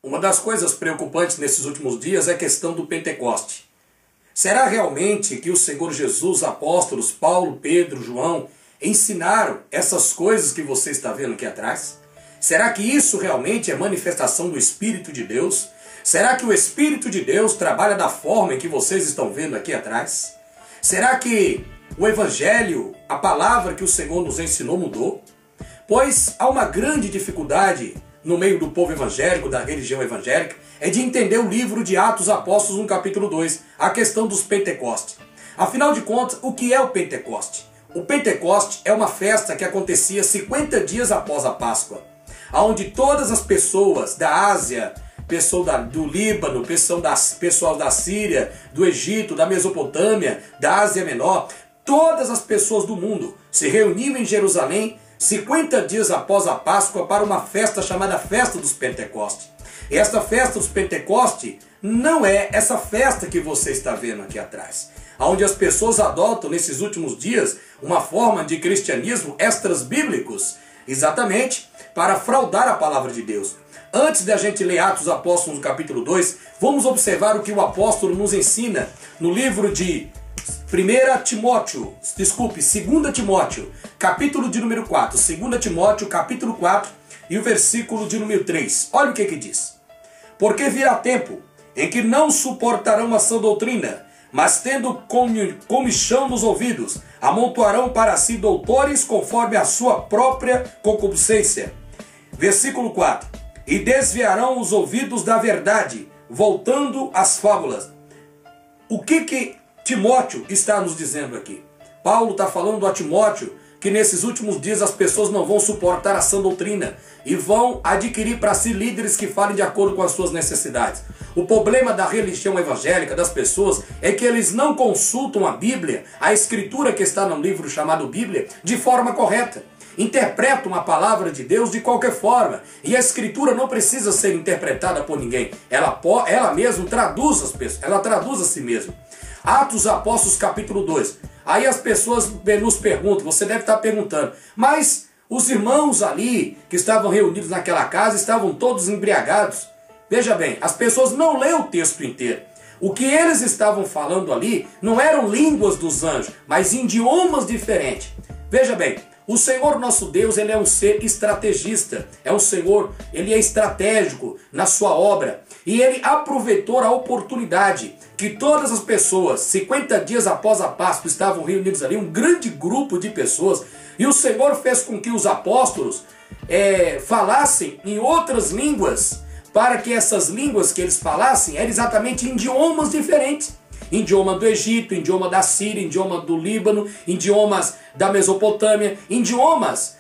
Uma das coisas preocupantes nesses últimos dias é a questão do Pentecoste. Será realmente que o Senhor Jesus, apóstolos, Paulo, Pedro, João, ensinaram essas coisas que você está vendo aqui atrás? Será que isso realmente é manifestação do Espírito de Deus? Será que o Espírito de Deus trabalha da forma em que vocês estão vendo aqui atrás? Será que o Evangelho, a palavra que o Senhor nos ensinou, mudou? Pois há uma grande dificuldade no meio do povo evangélico, da religião evangélica, é de entender o livro de Atos Apóstolos no capítulo 2, a questão dos Pentecostes. Afinal de contas, o que é o Pentecoste? O Pentecoste é uma festa que acontecia 50 dias após a Páscoa, onde todas as pessoas da Ásia, pessoal do Líbano, pessoal da Síria, do Egito, da Mesopotâmia, da Ásia Menor, todas as pessoas do mundo se reuniam em Jerusalém 50 dias após a Páscoa para uma festa chamada Festa dos Pentecostes. E esta festa dos Pentecostes não é essa festa que você está vendo aqui atrás, onde as pessoas adotam nesses últimos dias uma forma de cristianismo extras-bíblicos, exatamente para fraudar a palavra de Deus. Antes de a gente ler Atos dos Apóstolos no capítulo 2, vamos observar o que o apóstolo nos ensina no livro de 2 Timóteo, capítulo de número 4, 2 Timóteo, capítulo 4, e o versículo de número 3. Olha o que diz. Porque virá tempo em que não suportarão a sã doutrina, mas tendo comichão nos ouvidos, amontoarão para si doutores conforme a sua própria concupiscência. Versículo 4. E desviarão os ouvidos da verdade, voltando às fábulas. O que Timóteo está nos dizendo aqui? Paulo está falando a Timóteo que nesses últimos dias as pessoas não vão suportar a sã doutrina e vão adquirir para si líderes que falem de acordo com as suas necessidades. O problema da religião evangélica, das pessoas, é que eles não consultam a Bíblia, a escritura que está no livro chamado Bíblia, de forma correta. Interpretam a palavra de Deus de qualquer forma. E a escritura não precisa ser interpretada por ninguém. Ela mesma traduz as pessoas, ela traduz a si mesma. Atos Apóstolos capítulo 2. Aí as pessoas nos perguntam, você deve estar perguntando, mas os irmãos ali que estavam reunidos naquela casa estavam todos embriagados. Veja bem, as pessoas não lêem o texto inteiro. O que eles estavam falando ali não eram línguas dos anjos, mas idiomas diferentes. Veja bem, o Senhor nosso Deus, ele é um ser estrategista, é um Senhor, ele é estratégico na sua obra. E ele aproveitou a oportunidade que todas as pessoas, 50 dias após a Páscoa, estavam reunidos ali, um grande grupo de pessoas, e o Senhor fez com que os apóstolos falassem em outras línguas, para que essas línguas que eles falassem eram exatamente idiomas diferentes. Idioma do Egito, idioma da Síria, idioma do Líbano, idiomas da Mesopotâmia, idiomas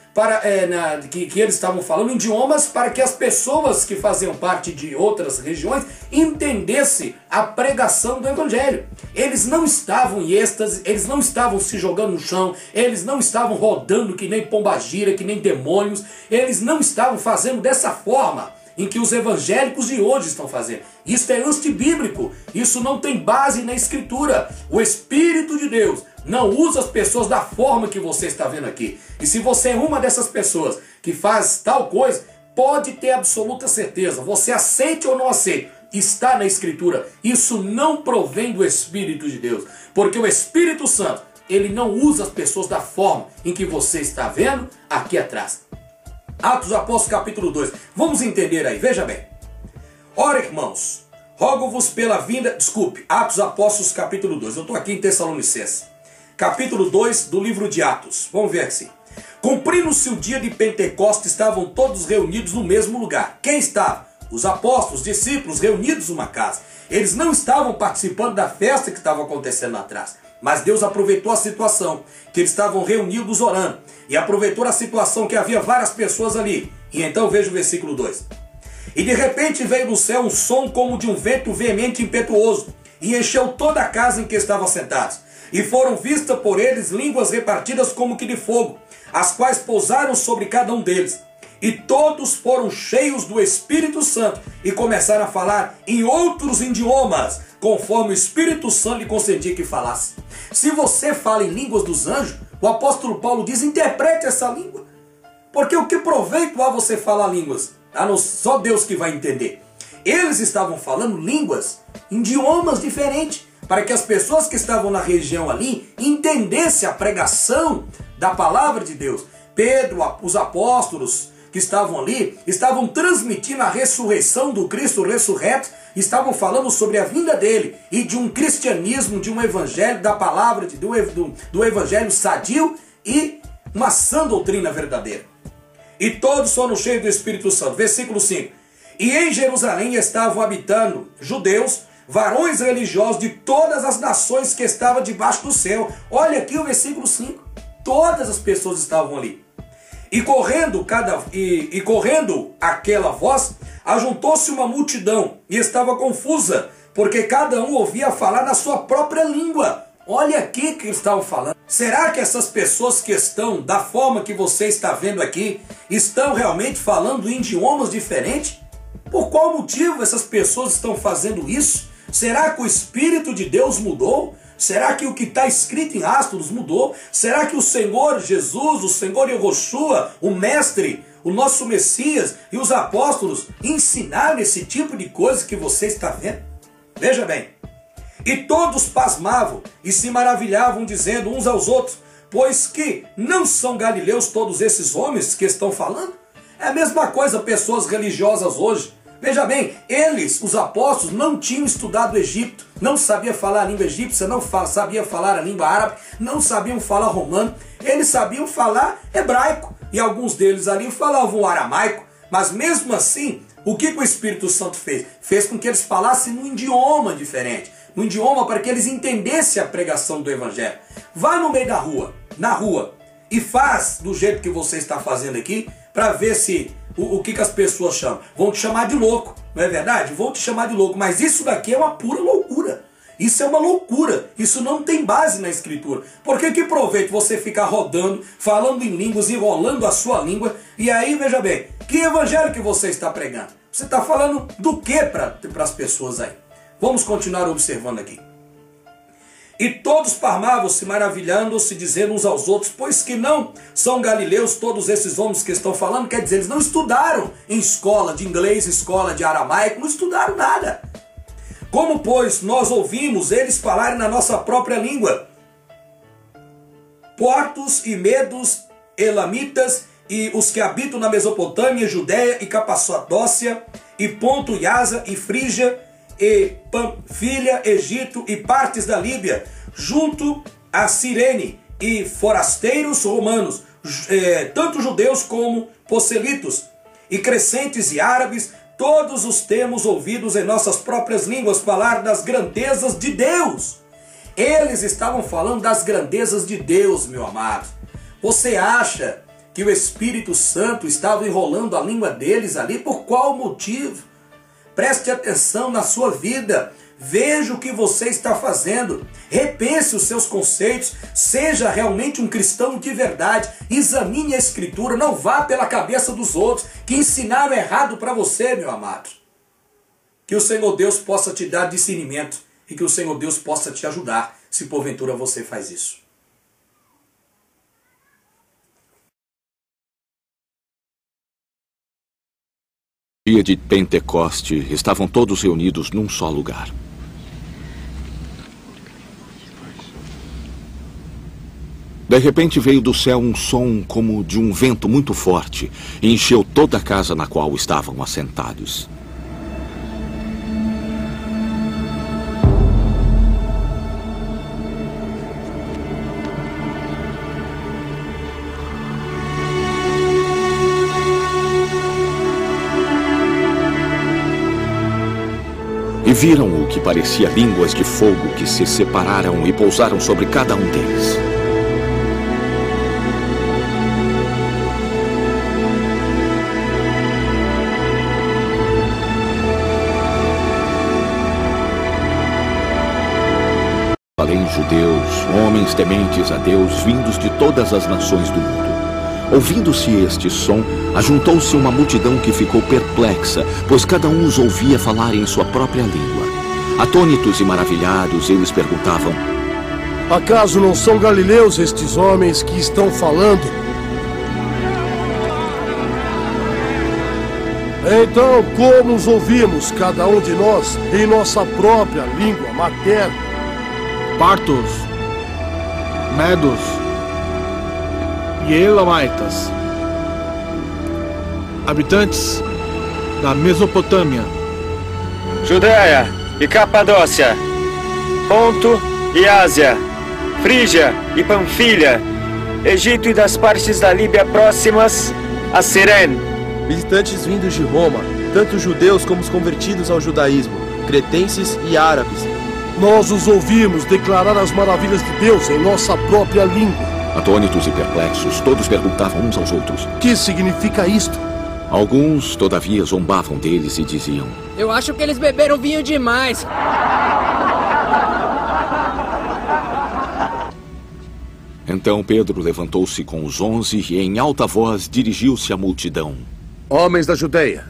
que eles estavam falando, idiomas para que as pessoas que faziam parte de outras regiões entendessem a pregação do Evangelho. Eles não estavam em êxtase, eles não estavam se jogando no chão, eles não estavam rodando que nem pombagira, que nem demônios, eles não estavam fazendo dessa forma em que os evangélicos de hoje estão fazendo. Isso é antibíblico, isso não tem base na Escritura. O Espírito de Deus não usa as pessoas da forma que você está vendo aqui. E se você é uma dessas pessoas que faz tal coisa, pode ter absoluta certeza, você aceite ou não aceite, está na Escritura. Isso não provém do Espírito de Deus, porque o Espírito Santo, ele não usa as pessoas da forma em que você está vendo aqui atrás. Atos Apóstolos capítulo 2. Vamos entender aí, veja bem. Ora, irmãos, rogo-vos pela vinda... Atos Apóstolos capítulo 2. Eu estou aqui em Tessalonicenses. Capítulo 2 do livro de Atos. Vamos ver assim. Cumprindo-se o dia de Pentecostes, estavam todos reunidos no mesmo lugar. Quem estava? Os apóstolos, discípulos, reunidos numa casa. Eles não estavam participando da festa que estava acontecendo lá atrás. Mas Deus aproveitou a situação, que eles estavam reunidos orando. E aproveitou a situação que havia várias pessoas ali. E então veja o versículo 2. E de repente veio do céu um som como de um vento veemente e impetuoso, e encheu toda a casa em que estavam sentados. E foram vistas por eles línguas repartidas como que de fogo, as quais pousaram sobre cada um deles. E todos foram cheios do Espírito Santo e começaram a falar em outros idiomas, conforme o Espírito Santo lhe concedia que falasse. Se você fala em línguas dos anjos, o apóstolo Paulo diz, interprete essa língua. Porque o que proveito há você falar línguas? Só Deus que vai entender. Eles estavam falando línguas, idiomas diferentes, para que as pessoas que estavam na região ali entendessem a pregação da palavra de Deus. Pedro, os apóstolos que estavam ali, estavam transmitindo a ressurreição do Cristo ressurreto, estavam falando sobre a vinda dele e de um cristianismo, de um evangelho, da palavra, do evangelho sadio e uma sã doutrina verdadeira. E todos foram cheios do Espírito Santo. Versículo 5. E em Jerusalém estavam habitando judeus, varões religiosos de todas as nações que estavam debaixo do céu. Olha aqui o versículo 5. Todas as pessoas estavam ali. E correndo aquela voz, ajuntou-se uma multidão e estava confusa, porque cada um ouvia falar na sua própria língua. Olha aqui que eles estavam falando. Será que essas pessoas que estão, da forma que você está vendo aqui, estão realmente falando em idiomas diferentes? Por qual motivo essas pessoas estão fazendo isso? Será que o Espírito de Deus mudou? Será que o que está escrito em Atos mudou? Será que o Senhor Jesus, o Senhor Yehoshua, o Mestre, o nosso Messias e os apóstolos ensinaram esse tipo de coisa que você está vendo? Veja bem. E todos pasmavam e se maravilhavam, dizendo uns aos outros, pois que não são galileus todos esses homens que estão falando? É a mesma coisa pessoas religiosas hoje. Veja bem, eles, os apóstolos, não tinham estudado o Egito, não sabiam falar a língua egípcia, não sabiam falar a língua árabe, não sabiam falar romano, eles sabiam falar hebraico, e alguns deles ali falavam aramaico, mas mesmo assim, o que o Espírito Santo fez? Fez com que eles falassem num idioma diferente, num idioma para que eles entendessem a pregação do Evangelho. Vá no meio da rua, na rua, e faz do jeito que você está fazendo aqui, para ver se o que as pessoas chamam. Vão te chamar de louco, não é verdade? Vão te chamar de louco, mas isso daqui é uma pura loucura. Isso é uma loucura, isso não tem base na Escritura. Por que proveito você ficar rodando, falando em línguas, enrolando a sua língua, e aí, veja bem, que evangelho que você está pregando? Você está falando do que para as pessoas aí? Vamos continuar observando aqui. E todos pasmavam-se, maravilhando-se, dizendo uns aos outros, pois que não são galileus todos esses homens que estão falando? Quer dizer, eles não estudaram em escola de inglês, escola de aramaico, não estudaram nada. Como, pois, nós ouvimos eles falarem na nossa própria língua? Portos e medos, elamitas, e os que habitam na Mesopotâmia, Judéia e Capadócia, e Ponto, e Ásia, e Frígia, e Panfilha, Egito e partes da Líbia, junto a Cirene, e forasteiros romanos, tanto judeus como proselitos, e crescentes e árabes, todos os temos ouvidos em nossas próprias línguas falar das grandezas de Deus. Eles estavam falando das grandezas de Deus, meu amado. Você acha que o Espírito Santo estava enrolando a língua deles ali? Por qual motivo? Preste atenção na sua vida, veja o que você está fazendo, repense os seus conceitos, seja realmente um cristão de verdade, examine a Escritura, não vá pela cabeça dos outros que ensinaram errado para você, meu amado. Que o Senhor Deus possa te dar discernimento e que o Senhor Deus possa te ajudar, se porventura você faz isso. Dia de Pentecoste, estavam todos reunidos num só lugar. De repente veio do céu um som como de um vento muito forte e encheu toda a casa na qual estavam assentados. E viram o que parecia línguas de fogo que se separaram e pousaram sobre cada um deles. Além judeus, homens tementes a Deus, vindos de todas as nações do mundo. Ouvindo-se este som, ajuntou-se uma multidão que ficou perplexa, pois cada um os ouvia falar em sua própria língua. Atônitos e maravilhados, eles perguntavam: acaso não são galileus estes homens que estão falando? Então, como os ouvimos, cada um de nós, em nossa própria língua materna? Partos, medos e elamitas, habitantes da Mesopotâmia, Judéia e Capadócia, Ponto e Ásia, Frígia e Panfilha, Egito e das partes da Líbia próximas a Cirene. Visitantes vindos de Roma, tanto judeus como os convertidos ao judaísmo, cretenses e árabes. Nós os ouvimos declarar as maravilhas de Deus em nossa própria língua. Atônitos e perplexos, todos perguntavam uns aos outros: Que significa isto? Alguns, todavia, zombavam deles e diziam: Eu acho que eles beberam vinho demais. Então Pedro levantou-se com os 11 e em alta voz dirigiu-se à multidão. Homens da Judeia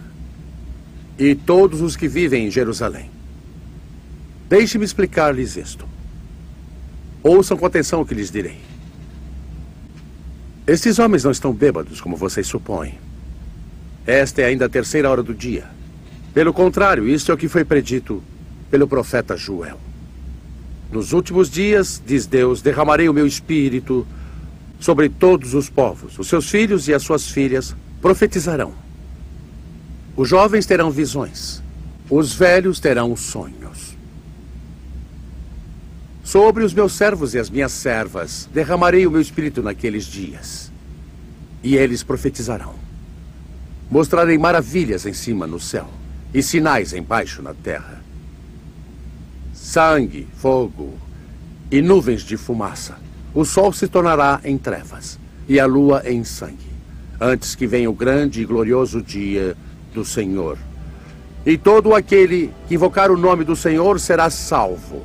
e todos os que vivem em Jerusalém, deixe-me explicar-lhes isto. Ouçam com atenção o que lhes direi. Estes homens não estão bêbados, como vocês supõem. Esta é ainda a 3ª hora do dia. Pelo contrário, isto é o que foi predito pelo profeta Joel. Nos últimos dias, diz Deus, derramarei o meu espírito sobre todos os povos. Os seus filhos e as suas filhas profetizarão. Os jovens terão visões. Os velhos terão sonhos. Sobre os meus servos e as minhas servas, derramarei o meu espírito naqueles dias. E eles profetizarão. Mostrarei maravilhas em cima no céu e sinais embaixo na terra. Sangue, fogo e nuvens de fumaça. O sol se tornará em trevas e a lua em sangue, antes que venha o grande e glorioso dia do Senhor. E todo aquele que invocar o nome do Senhor será salvo.